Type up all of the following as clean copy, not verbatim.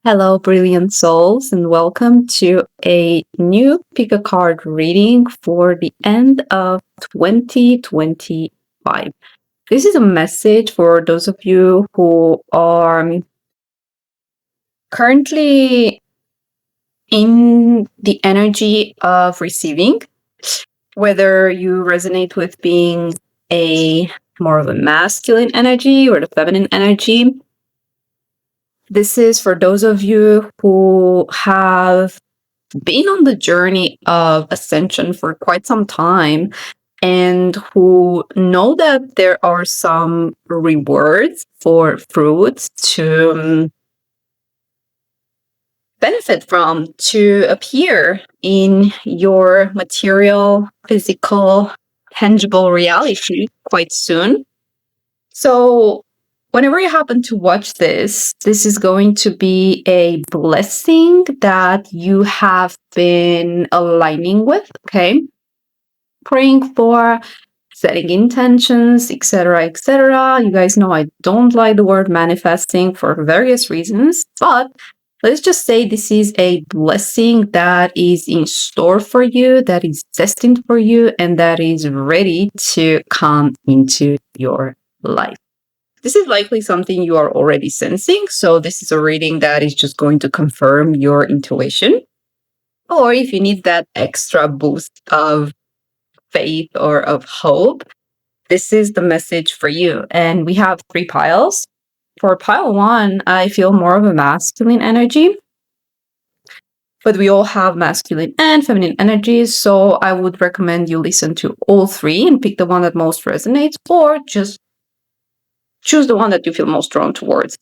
Hello, brilliant souls, and welcome to a new pick a card reading for the end of 2025. This is a message for those of you who are currently in the energy of receiving, whether you resonate with being a more of a masculine energy or the feminine energy. This is for those of you who have been on the journey of ascension for quite some time and who know that there are some rewards for fruits to benefit from, to appear in your material, physical, tangible reality quite soon. So whenever you happen to watch this is going to be a blessing that you have been aligning with, okay? Praying for, setting intentions, etc., etc. You guys know I don't like the word manifesting for various reasons, but let's just say this is a blessing that is in store for you, that is destined for you, and that is ready to come into your life. This is likely something you are already sensing, so this is a reading that is just going to confirm your intuition. Or if you need that extra boost of faith or of hope, this is the message for you. And we have 3 piles. For pile 1, I feel more of a masculine energy, but we all have masculine and feminine energies, so I would recommend you listen to all 3 and pick the one that most resonates, or just choose the one that you feel most drawn towards.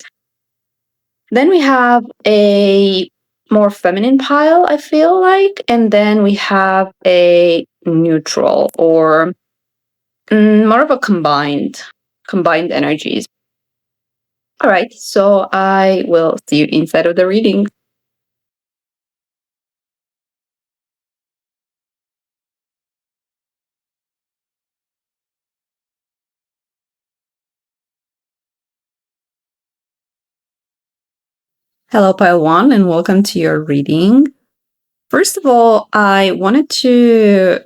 Then we have a more feminine pile, I feel like, and then we have a neutral or more of a combined energies. All right, so I will see you inside of the reading. Hello, pile 1, and welcome to your reading. First of all, I wanted to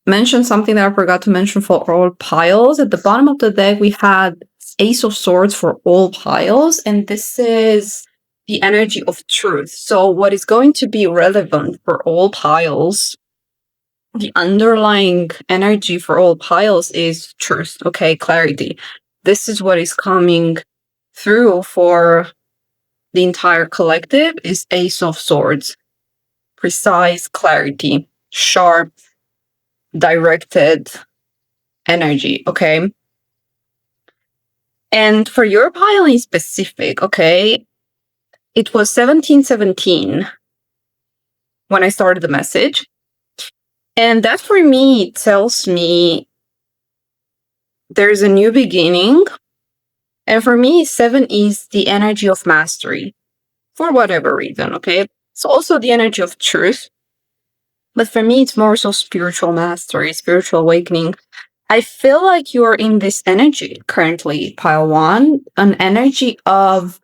mention something that I forgot to mention for all piles. At the bottom of the deck, we had Ace of Swords for all piles, and this is the energy of truth. So what is going to be relevant for all piles, the underlying energy for all piles is truth, okay, clarity. This is what is coming through for the entire collective is Ace of Swords. Precise clarity, sharp, directed energy, okay? And for your pile in specific, okay, it was 1717 when I started the message. And that for me tells me there's a new beginning. And for me, 7 is the energy of mastery for whatever reason, okay? It's also the energy of truth. But for me, it's more so spiritual mastery, spiritual awakening. I feel like you're in this energy currently, pile 1, an energy of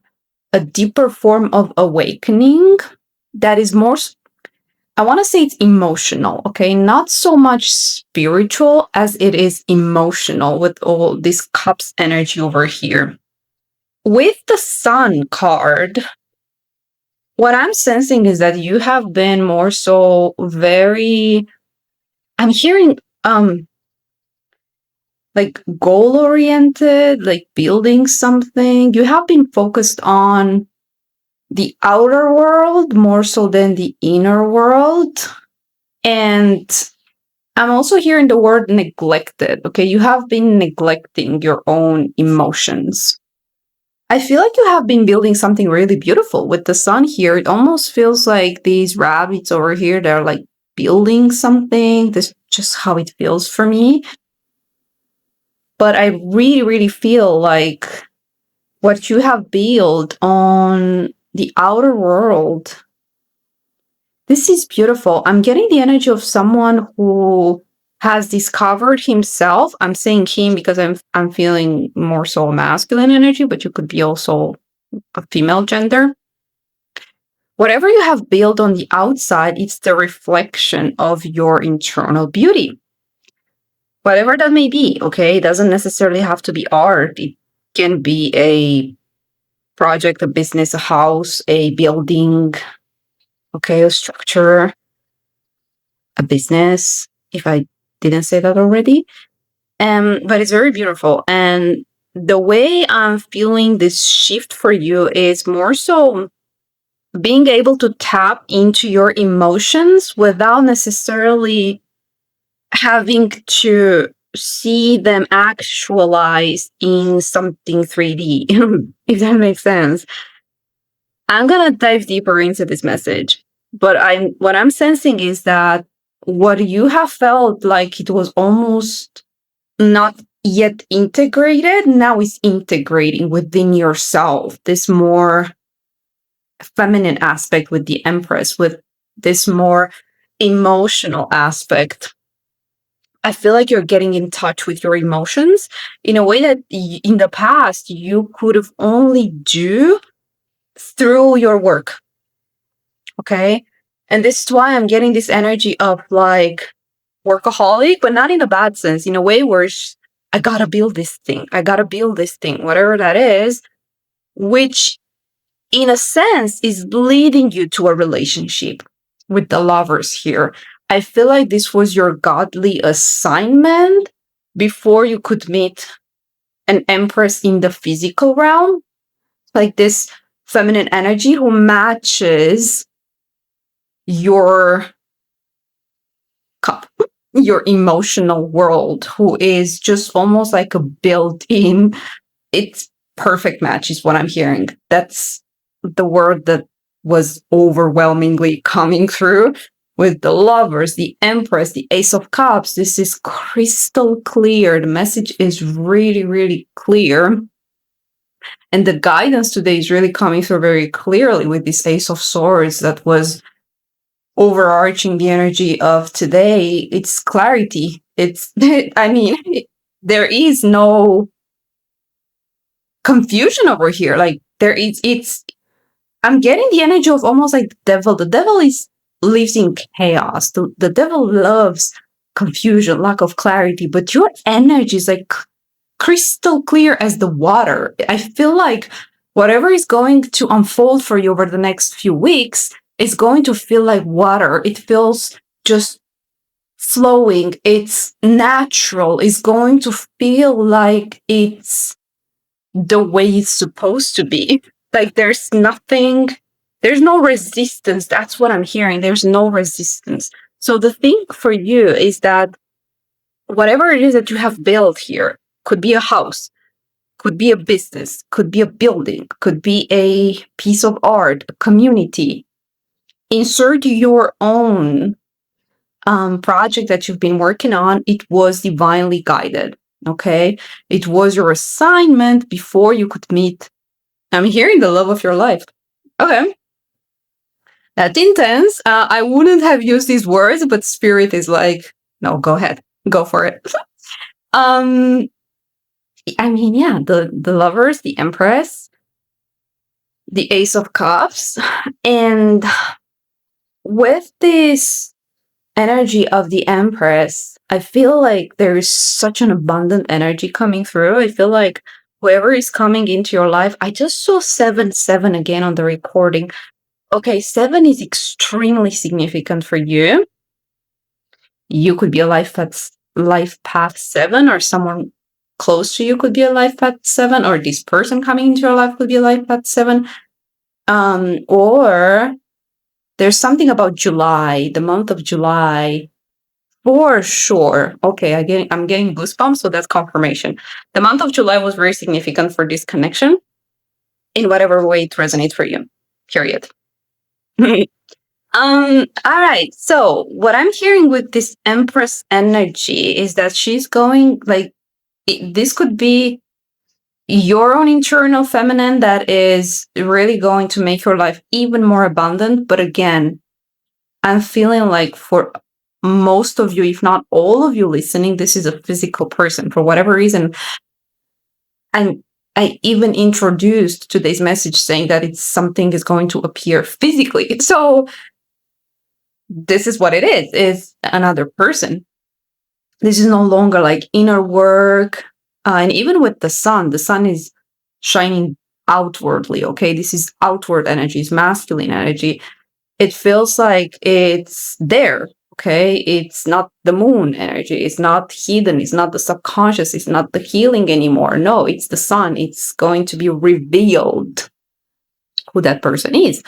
a deeper form of awakening that is more, I want to say it's emotional, okay? Not so much spiritual as it is emotional with all this cups energy over here. With the Sun card, what I'm sensing is that you have been more so very, I'm hearing like goal oriented, like building something. You have been focused on the outer world more so than the inner world. And I'm also hearing the word neglected. Okay, you have been neglecting your own emotions. I feel like you have been building something really beautiful with the Sun here. It almost feels like these rabbits over here, they're like building something. This is just how it feels for me. But I really, really feel like what you have built on the outer world, this is beautiful. I'm getting the energy of someone who has discovered himself. I'm saying him because I'm feeling more so masculine energy, but you could be also a female gender. whatever you have built on the outside, it's the reflection of your internal beauty. Whatever that may be, okay? It doesn't necessarily have to be art. It can be a project, a business, a house, a building, okay, a structure, a business, if I didn't say that already. But it's very beautiful. And the way I'm feeling this shift for you is more so being able to tap into your emotions without necessarily having to see them actualized in something 3D, if that makes sense. I'm gonna dive deeper into this message, but what I'm sensing is that what you have felt like it was almost not yet integrated, now is integrating within yourself. This more feminine aspect with the Empress, with this more emotional aspect. I feel like you're getting in touch with your emotions in a way that in the past you could have only do through your work. Okay. And this is why I'm getting this energy of like workaholic, but not in a bad sense, in a way where I gotta build this thing. I gotta build this thing, whatever that is, which in a sense is leading you to a relationship with the Lovers here. I feel like this was your godly assignment before you could meet an Empress in the physical realm, like this feminine energy who matches your cup, your emotional world, who is just almost like a built-in, it's perfect match is what I'm hearing. That's the word that was overwhelmingly coming through with the Lovers, the Empress, the Ace of Cups. This is crystal clear. The message is really, really clear. And the guidance today is really coming through very clearly with this Ace of Swords that was overarching the energy of today. It's clarity. It's, I mean, there is no confusion over here. Like I'm getting the energy of almost like the devil. The devil lives in chaos. The devil loves confusion, lack of clarity, but your energy is like crystal clear as the water. I feel like whatever is going to unfold for you over the next few weeks is going to feel like water. It feels just flowing. It's natural. It's going to feel like it's the way it's supposed to be. Like there's no resistance. That's what I'm hearing. There's no resistance. So the thing for you is that whatever it is that you have built here could be a house, could be a business, could be a building, could be a piece of art, a community. Insert your own project that you've been working on. It was divinely guided. Okay. It was your assignment before you could meet. I'm hearing the love of your life. Okay. That's intense. I wouldn't have used these words, but spirit is like, no, go ahead. Go for it. I mean, yeah, the Lovers, the Empress, the Ace of Cups, and with this energy of the Empress, I feel like there is such an abundant energy coming through. I feel like whoever is coming into your life, I just saw 7 again on the recording. Okay, 7 is extremely significant for you. You could be a life path 7, or someone close to you could be a life path 7, or this person coming into your life could be a life path 7. Or there's something about July, the month of July, for sure. Okay, I'm getting goosebumps, so that's confirmation. The month of July was very significant for this connection in whatever way it resonates for you. Period. All right. So what I'm hearing with this Empress energy is that she's going like this could be your own internal feminine that is really going to make your life even more abundant. But again, I'm feeling like for most of you, if not all of you listening, this is a physical person for whatever reason. I I even introduced today's message saying that it's something is going to appear physically. So this is what it is another person. This is no longer like inner work. And even with the sun is shining outwardly. Okay. This is outward energy, it's masculine energy. It feels like it's there. Okay. It's not the moon energy. It's not hidden. It's not the subconscious. It's not the healing anymore. No, it's the sun. It's going to be revealed who that person is.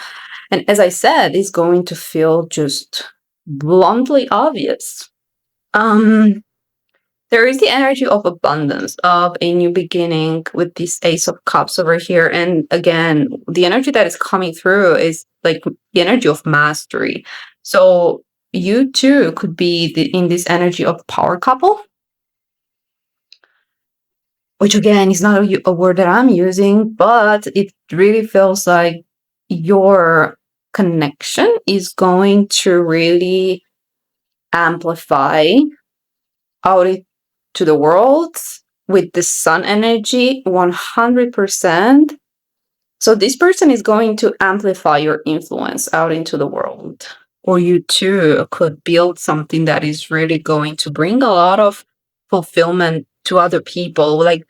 And as I said, it's going to feel just bluntly obvious. There is the energy of abundance, of a new beginning with this Ace of Cups over here. And again, the energy that is coming through is like the energy of mastery. So you too could be in this energy of power couple, which again is not a word that I'm using, but it really feels like your connection is going to really amplify out to the world with the sun energy 100%. So this person is going to amplify your influence out into the world. Or you too could build something that is really going to bring a lot of fulfillment to other people. Like,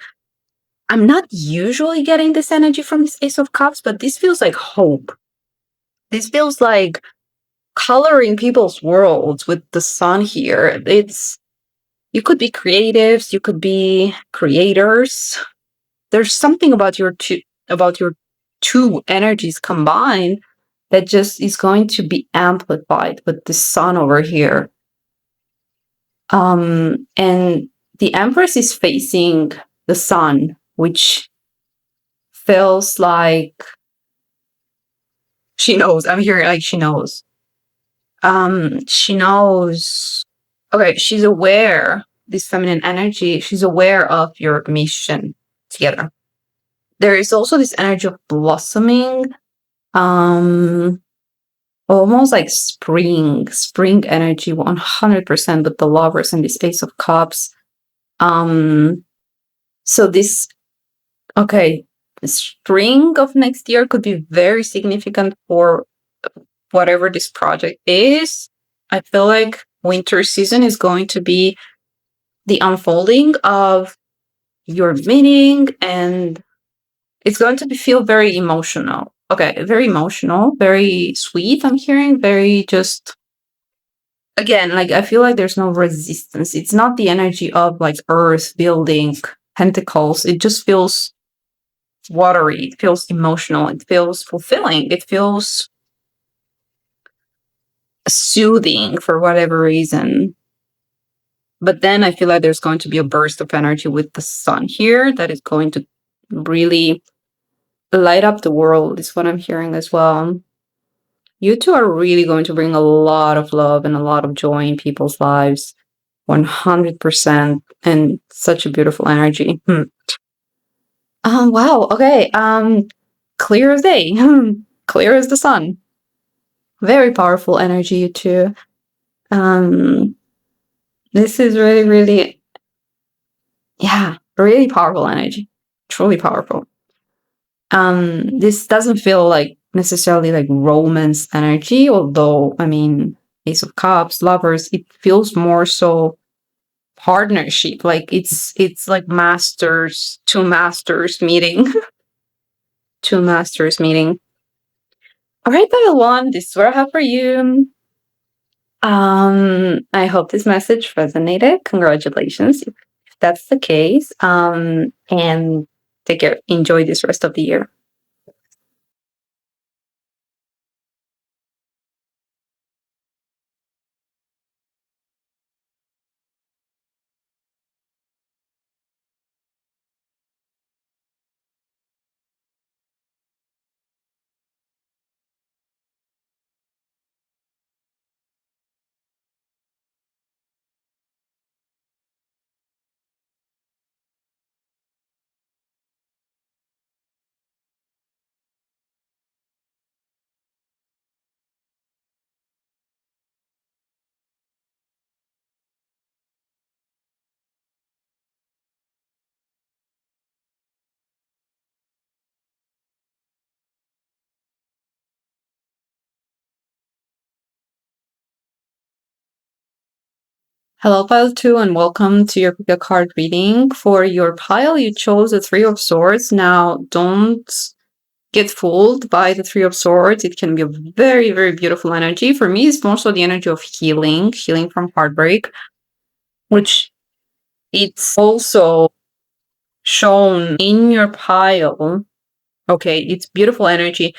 I'm not usually getting this energy from this Ace of Cups, but this feels like hope. This feels like coloring people's worlds with the sun here. You could be creatives, you could be creators. There's something about your two energies combined that just is going to be amplified with the sun over here. And the Empress is facing the sun, which feels like she knows. I'm hearing like she knows. She knows. Okay, she's aware. This feminine energy. She's aware of your mission together. There is also this energy of blossoming, almost like spring energy, 100% with the Lovers and this Ace of Cups. So this, okay, the spring of next year could be very significant for whatever this project is. I feel like winter season is going to be the unfolding of your meaning, and it's going to feel very emotional. Okay, very emotional, very sweet. I'm hearing very just, again, like I feel like there's no resistance. It's not the energy of like earth building pentacles. It just feels watery. It feels emotional. It feels fulfilling. It feels soothing for whatever reason. But then I feel like there's going to be a burst of energy with the sun here that is going to really light up the world, is what I'm hearing as well. You two are really going to bring a lot of love and a lot of joy in people's lives. 100%. And such a beautiful energy. Wow. Okay. Clear as day. Clear as the sun. Very powerful energy, you two. This is really, really, yeah, really powerful energy. Truly powerful. This doesn't feel like necessarily like romance energy, although I mean, Ace of Cups, Lovers, it feels more so partnership. Like it's like two masters meeting. Two masters meeting. All right, Dial One, this is what I have for you. I hope this message resonated. Congratulations if that's the case. And take care. Enjoy this rest of the year. Hello, pile 2, and welcome to your pick a card reading. For your pile, you chose the Three of Swords. Now, don't get fooled by the Three of Swords. It can be a very, very beautiful energy. For me, it's more so the energy of healing from heartbreak, which it's also shown in your pile. Okay, it's beautiful energy.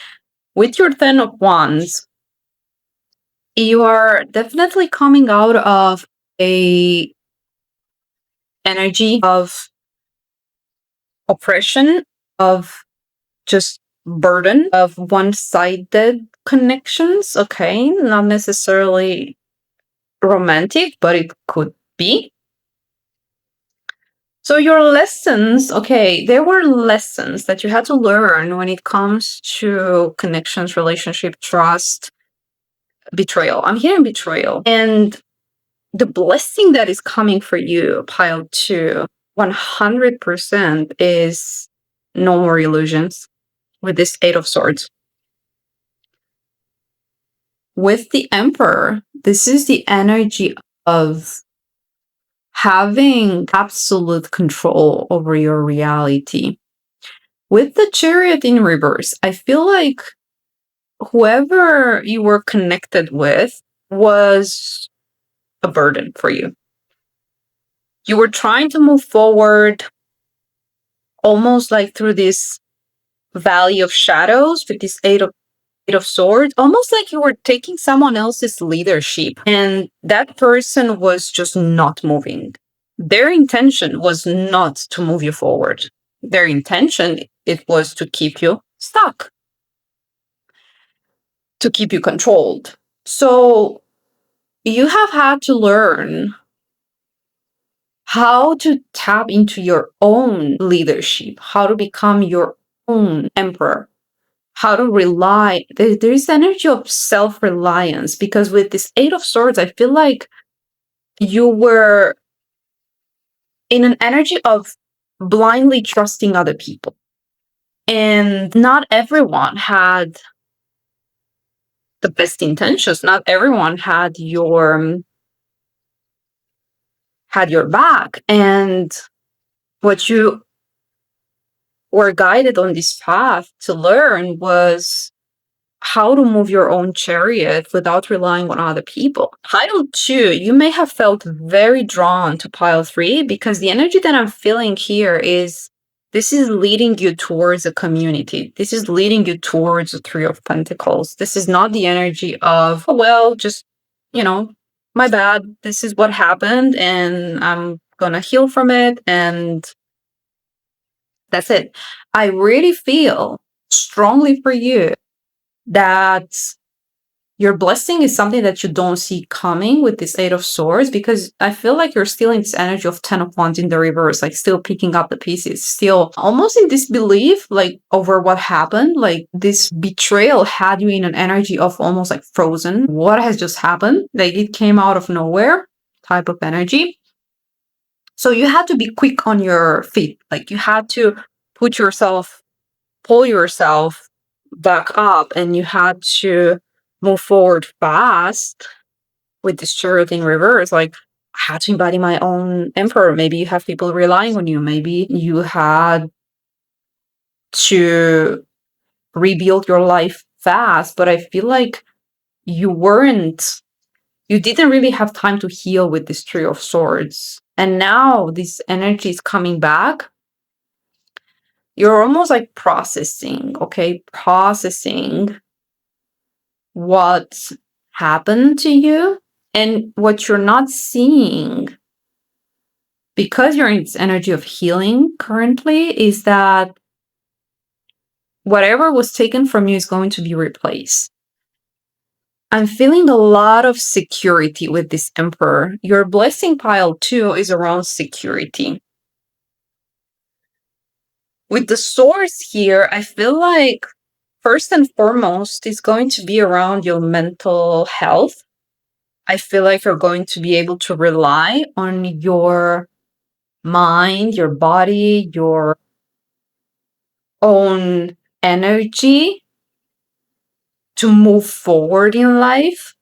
With your Ten of Wands, you are definitely coming out of a energy of oppression, of just burden, of one-sided connections. Okay, not necessarily romantic, but it could be. So your lessons, okay, there were lessons that you had to learn when it comes to connections, relationship, trust, betrayal. I'm hearing betrayal. And the blessing that is coming for you, pile 2, 100% is no more illusions with this Eight of Swords. With the Emperor, this is the energy of having absolute control over your reality. With the Chariot in reverse, I feel like whoever you were connected with was a burden for you. You were trying to move forward almost like through this valley of shadows with this Eight of Swords, almost like you were taking someone else's leadership and that person was just not moving. Their intention was not to move you forward. Their intention, it was to keep you stuck, to keep you controlled. So you have had to learn how to tap into your own leadership, how to become your own emperor, how to rely. There is energy of self-reliance, because with this Eight of Swords, I feel like you were in an energy of blindly trusting other people. And not everyone had the best intentions. Not everyone had your back. And what you were guided on this path to learn was how to move your own chariot without relying on other people. Pile 2, you may have felt very drawn to pile 3 because the energy that I'm feeling here is this is leading you towards a community. This is leading you towards the Three of Pentacles. This is not the energy of, oh, well, just, my bad. This is what happened and I'm gonna heal from it and that's it. I really feel strongly for you that your blessing is something that you don't see coming with this Eight of Swords, because I feel like you're still in this energy of Ten of Wands in the reverse, like still picking up the pieces, still almost in disbelief, like over what happened. Like this betrayal had you in an energy of almost like frozen. What has just happened? Like it came out of nowhere type of energy. So you had to be quick on your feet. Like you had to pull yourself back up, and you had to move forward fast with this Chariot in reverse. Like, I had to embody my own emperor. Maybe you have people relying on you. Maybe you had to rebuild your life fast. But I feel like you didn't really have time to heal with this Three of Swords. And now this energy is coming back. You're almost like processing, okay? Processing what happened to you. And what you're not seeing, because you're in this energy of healing currently, is that whatever was taken from you is going to be replaced. I'm feeling a lot of security with this Emperor. Your blessing pile 2 is around security. With the Swords here, I feel like first and foremost is going to be around your mental health. I feel like you're going to be able to rely on your mind, your body, your own energy to move forward in life.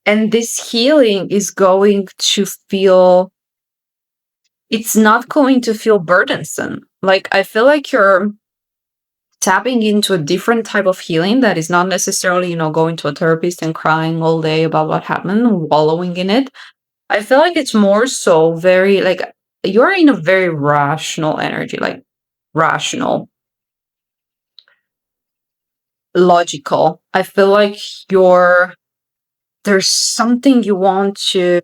And this healing is going to feel, it's not going to feel burdensome. Like, I feel like you're tapping into a different type of healing that is not necessarily, going to a therapist and crying all day about what happened, wallowing in it. I feel like it's more so very, like, you're in a very rational energy, like rational, logical. I feel like there's something you want to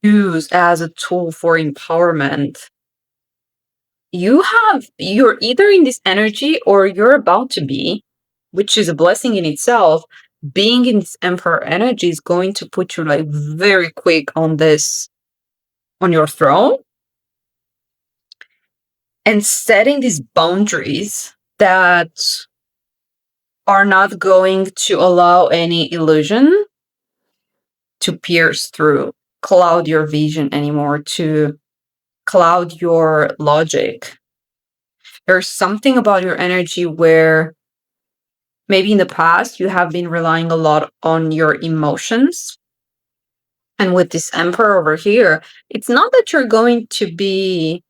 use as a tool for empowerment. You're either in this energy or you're about to be, which is a blessing in itself. Being in this emperor energy is going to put you like very quick on your throne, and setting these boundaries that are not going to allow any illusion to pierce through, cloud your vision anymore, to cloud your logic. There's something about your energy where maybe in the past you have been relying a lot on your emotions. And with this emperor over here, it's not that you're going to be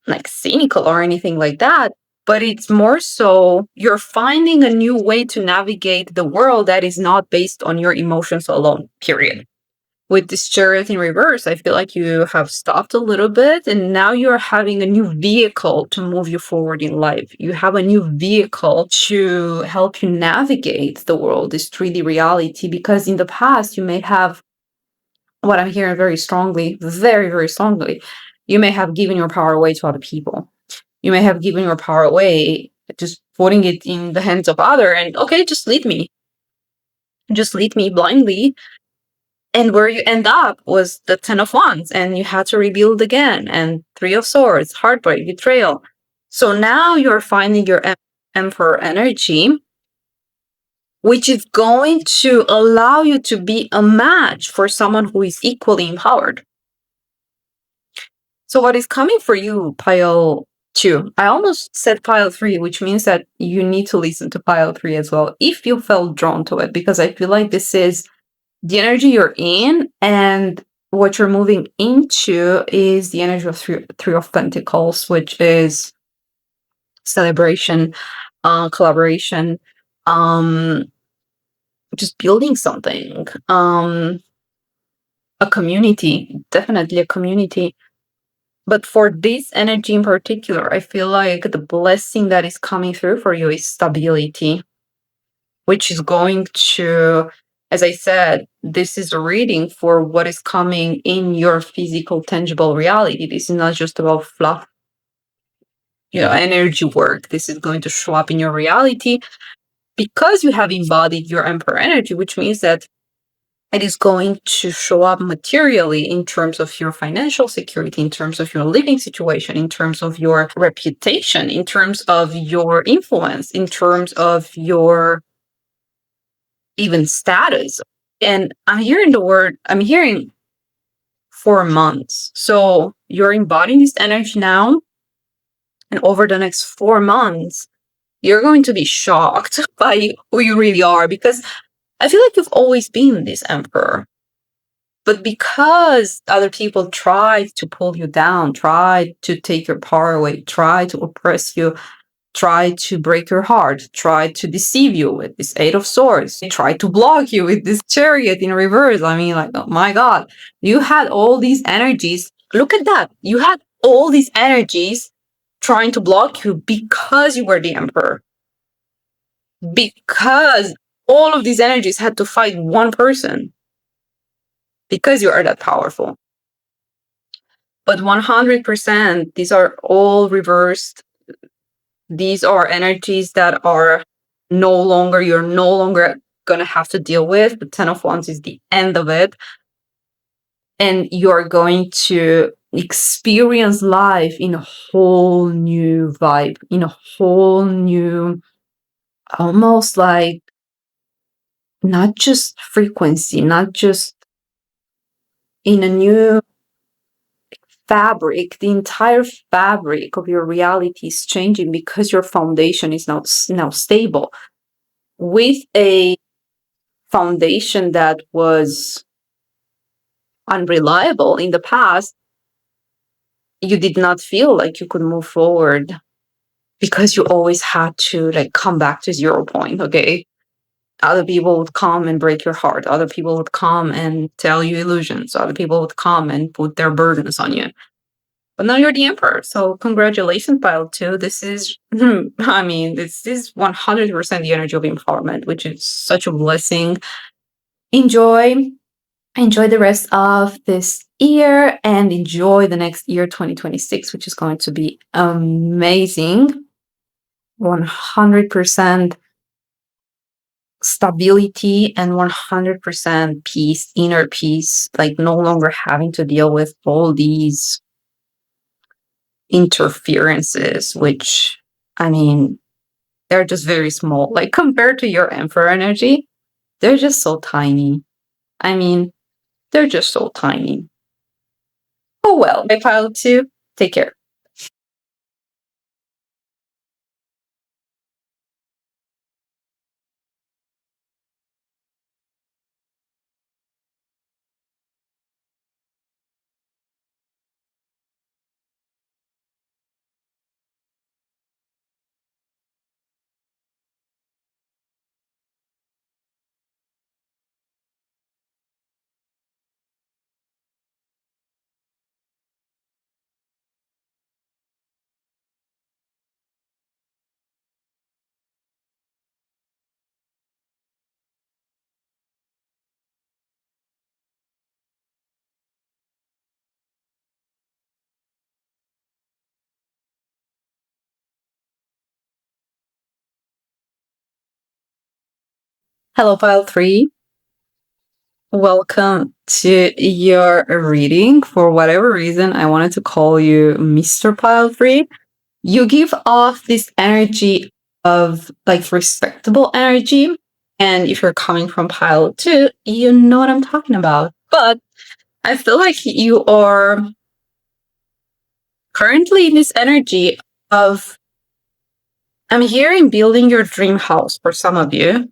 like cynical or anything like that, but it's more so you're finding a new way to navigate the world that is not based on your emotions alone, period. With this chariot in reverse, I feel like you have stopped a little bit and now you're having a new vehicle to move you forward in life. You have a new vehicle to help you navigate the world, this 3D reality, because in the past you may have, what I'm hearing very strongly, very, very strongly, you may have given your power away to other people. You may have given your power away, just putting it in the hands of other, and okay, just lead me. Just lead me blindly. And where you end up was the Ten of Wands, and you had to rebuild again, and Three of Swords, heartbreak, betrayal. So now you're finding your Emperor energy, which is going to allow you to be a match for someone who is equally empowered. So what is coming for you, pile 2? I almost said pile 3, which means that you need to listen to pile 3 as well, if you felt drawn to it, because I feel like this is the energy you're in, and what you're moving into is the energy of three of Pentacles, which is celebration, collaboration, just building something, a community, definitely a community. But for this energy in particular, I feel like the blessing that is coming through for you is stability, which is going to, as I said, this is a reading for what is coming in your physical, tangible reality. This is not just about fluff, energy work. This is going to show up in your reality because you have embodied your Emperor energy, which means that it is going to show up materially in terms of your financial security, in terms of your living situation, in terms of your reputation, in terms of your influence, in terms of your even status. And I'm hearing 4 months. So you're embodying this energy now. And over the next 4 months, you're going to be shocked by who you really are, because I feel like you've always been this emperor. But because other people tried to pull you down, tried to take your power away, tried to oppress you, tried to break your heart, tried to deceive you with this Eight of Swords, tried to block you with this Chariot in reverse. I mean, like, oh my God, you had all these energies. Look at that. You had all these energies trying to block you because you were the Emperor. Because all of these energies had to fight one person. Because you are that powerful. But 100%, these are all reversed. These are energies that are you're no longer going to have to deal with. The Ten of Wands is the end of it. And you're going to experience life in a whole new vibe, in a whole new, almost like, not just frequency, not just in a new fabric. The entire fabric of your reality is changing because your foundation is now stable. With a foundation that was unreliable in the past, you did not feel like you could move forward because you always had to like come back to 0 point. Okay. Other people would come and break your heart. Other people would come and tell you illusions. Other people would come and put their burdens on you. But now you're the emperor. So congratulations, Pile 2. This is, I mean, this is 100% the energy of empowerment, which is such a blessing. Enjoy the rest of this year and enjoy the next year, 2026, which is going to be amazing. 100% stability and 100% peace, inner peace, like no longer having to deal with all these interferences, which, I mean, they're just very small. Like compared to your emperor energy, they're just so tiny. I mean, they're just so tiny. Oh well, my Pile 2, take care. Hello, Pile 3. Welcome to your reading. For whatever reason, I wanted to call you Mr. Pile 3. You give off this energy of like respectable energy. And if you're coming from Pile 2, you know what I'm talking about. But I feel like you are currently in this energy of, I'm hearing building your dream house for some of you,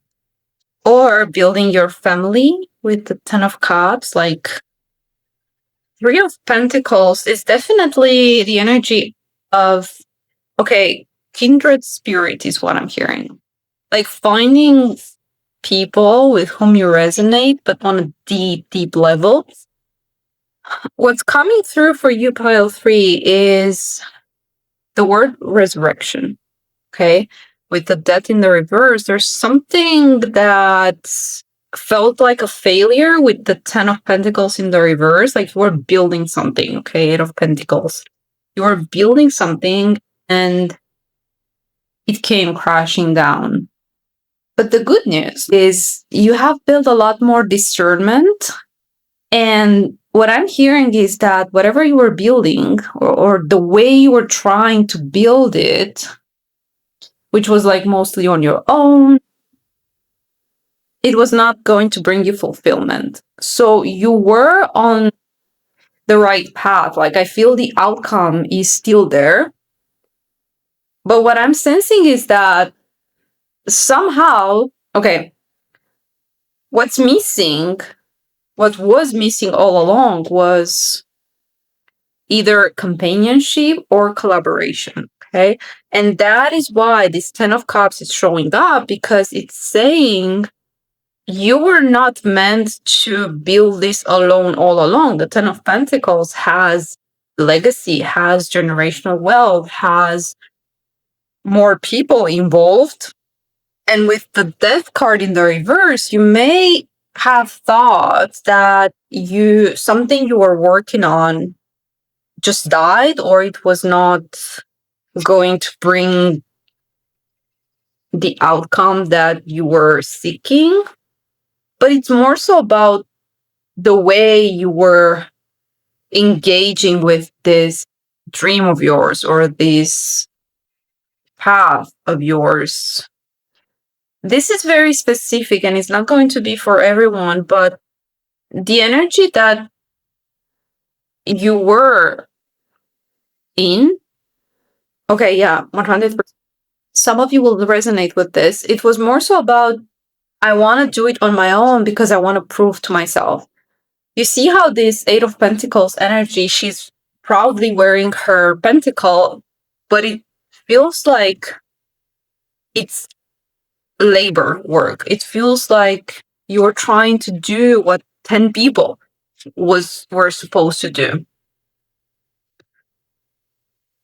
or building your family with the Ten of Cups. Like, Three of Pentacles is definitely the energy of, okay, kindred spirit is what I'm hearing. Like finding people with whom you resonate, but on a deep, deep level. What's coming through for you, Pile 3, is the word resurrection. Okay. With the death in the reverse, there's something that felt like a failure with the Ten of Pentacles in the reverse. Like you were building something. Okay. Eight of Pentacles. You were building something and it came crashing down. But the good news is you have built a lot more discernment. And what I'm hearing is that whatever you were building or the way you were trying to build it, which was like mostly on your own, it was not going to bring you fulfillment. So you were on the right path. Like I feel the outcome is still there. But what I'm sensing is that somehow, okay, what's missing, what was missing all along was either companionship or collaboration. Okay. And that is why this Ten of Cups is showing up, because it's saying you were not meant to build this alone all along. The Ten of Pentacles has legacy, has generational wealth, has more people involved. And with the Death card in the reverse, you may have thought that something you were working on just died, or it was not going to bring the outcome that you were seeking. But it's more so about the way you were engaging with this dream of yours or this path of yours. This is very specific and it's not going to be for everyone, but the energy that you were in, okay, yeah, 100%. Some of you will resonate with this. It was more so about I want to do it on my own because I want to prove to myself. You see how this Eight of Pentacles energy, she's proudly wearing her pentacle, but it feels like it's labor work. It feels like you're trying to do what 10 people were supposed to do.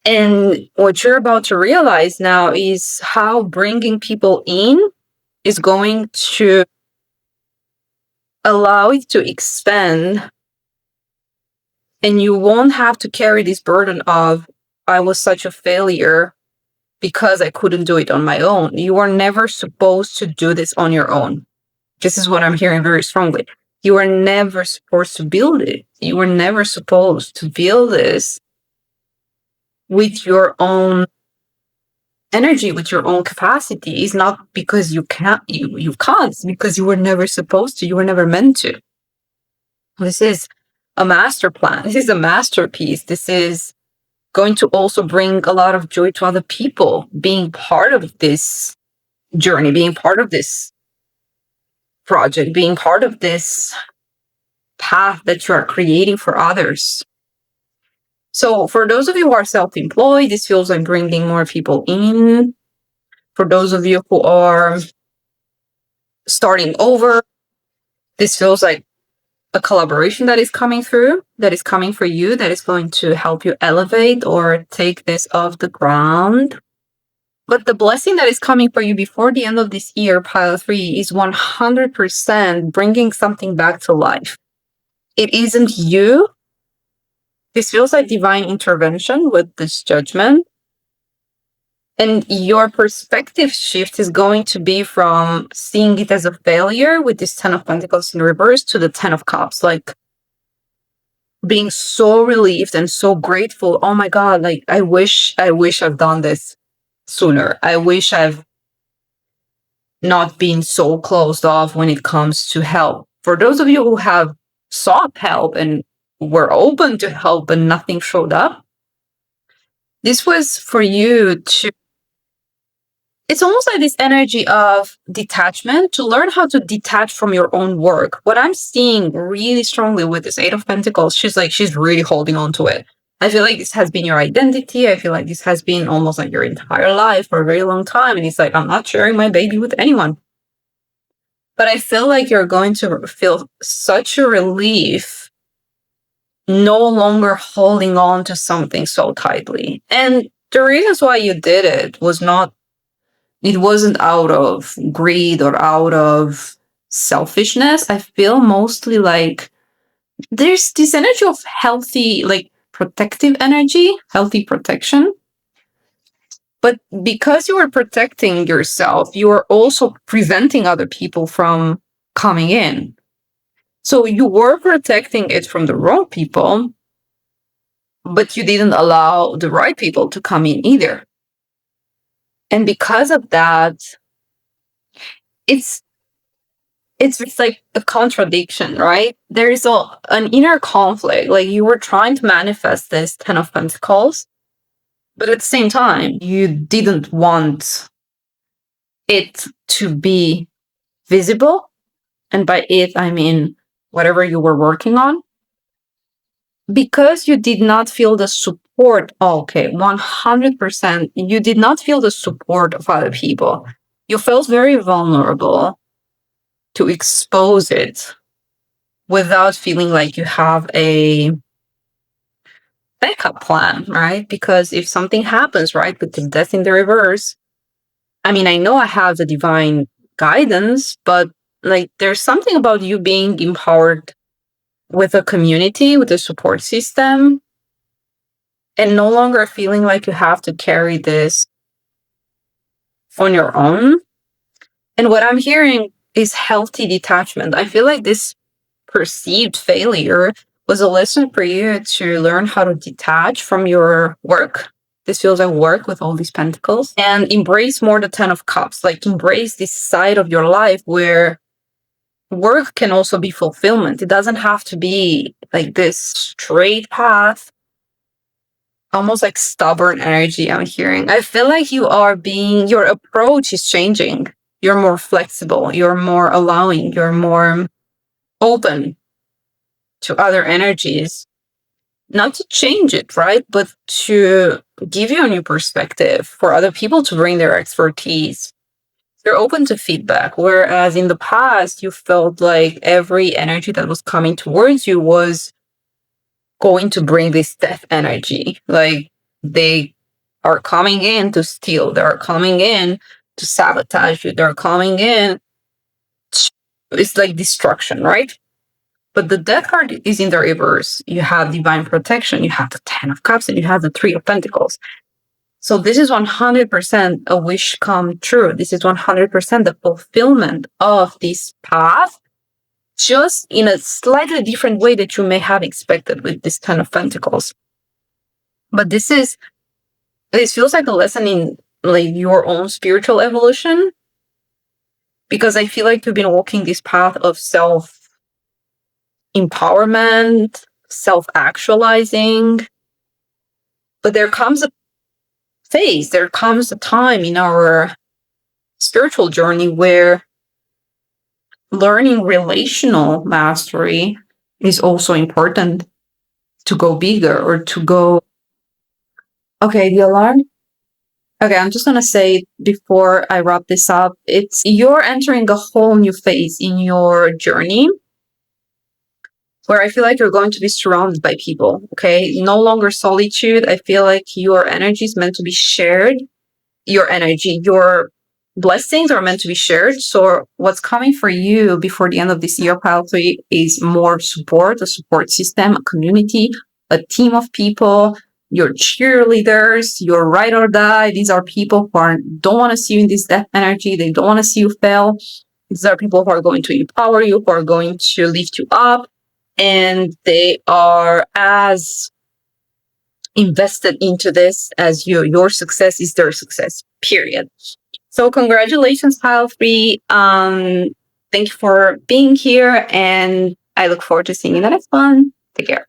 And what you're about to realize now is how bringing people in is going to allow it to expand, and you won't have to carry this burden of, I was such a failure because I couldn't do it on my own. You are never supposed to do this on your own. This is what I'm hearing very strongly. You are never supposed to build it. You were never supposed to build this with your own energy, with your own capacity. It's not because you can't, you can't, it's because you were never supposed to, you were never meant to. This is a master plan. This is a masterpiece. This is going to also bring a lot of joy to other people, being part of this journey, being part of this project, being part of this path that you are creating for others. So for those of you who are self-employed, this feels like bringing more people in. For those of you who are starting over, this feels like a collaboration that is coming through, that is coming for you, that is going to help you elevate or take this off the ground. But the blessing that is coming for you before the end of this year, pile 3, is 100% bringing something back to life. It isn't you. This feels like divine intervention with this judgment. And your perspective shift is going to be from seeing it as a failure with this 10 of Pentacles in reverse to the 10 of Cups, like being so relieved and so grateful. Oh my God, like I wish I've done this sooner. I wish I've not been so closed off when it comes to help. For those of you who have sought help and were open to help and nothing showed up, this was for you to, it's almost like this energy of detachment, to learn how to detach from your own work. What I'm seeing really strongly with this Eight of Pentacles, she's really holding on to it. I feel like this has been your identity. I feel like this has been almost like your entire life for a very long time. And it's like, I'm not sharing my baby with anyone. But I feel like you're going to feel such a relief no longer holding on to something so tightly. And the reasons why you did it wasn't out of greed or out of selfishness. I feel mostly like there's this energy of healthy, like protective energy, healthy protection. But because you are protecting yourself, you are also preventing other people from coming in. So you were protecting it from the wrong people, but you didn't allow the right people to come in either. And because of that, it's like a contradiction, right? There is an inner conflict. Like you were trying to manifest this 10 of Pentacles, but at the same time, you didn't want it to be visible. And by it, I mean whatever you were working on. Because you did not feel the support, 100%, you did not feel the support of other people. You felt very vulnerable to expose it without feeling like you have a backup plan, right? Because if something happens, right, with the death in the reverse, I mean, I know I have the divine guidance, but like there's something about you being empowered with a community, with a support system, and no longer feeling like you have to carry this on your own. And what I'm hearing is healthy detachment. I feel like this perceived failure was a lesson for you to learn how to detach from your work. This feels like work with all these pentacles, and embrace more the 10 of Cups, like embrace this side of your life where work can also be fulfillment. It doesn't have to be like this straight path, almost like stubborn energy I'm hearing. I feel like your approach is changing. you're more flexible, you're more allowing, you're more open to other energies, not to change it, right? But to give you a new perspective, for other people to bring their expertise. You're open to feedback. Whereas in the past, you felt like every energy that was coming towards you was going to bring this death energy. Like they are coming in to steal, they're coming in to sabotage you, they're coming in. It's like destruction, right? But the death card is in the reverse. You have divine protection, you have the 10 of Cups, and you have the 3 of Pentacles. So this is 100% a wish come true. This is 100% the fulfillment of this path, just in a slightly different way that you may have expected with this 10 of Pentacles. But this feels like a lesson in like your own spiritual evolution, because I feel like you've been walking this path of self-empowerment, self-actualizing. But there comes a phase, there comes a time in our spiritual journey where learning relational mastery is also important to go bigger or to go. Okay, the alarm. Okay, I'm just going to say before I wrap this up, it's you're entering a whole new phase in your journey where I feel like you're going to be surrounded by people, okay? No longer solitude. I feel like your energy is meant to be shared. Your energy, your blessings are meant to be shared. So what's coming for you before the end of this year, Pile 3, is more support, a support system, a community, a team of people, your cheerleaders, your ride or die. These are people who don't want to see you in this death energy. They don't want to see you fail. These are people who are going to empower you, who are going to lift you up. And they are as invested into this as you. Your success is their success, period. So congratulations, Pile 3. Thank you for being here, and I look forward to seeing you in the next one. Take care.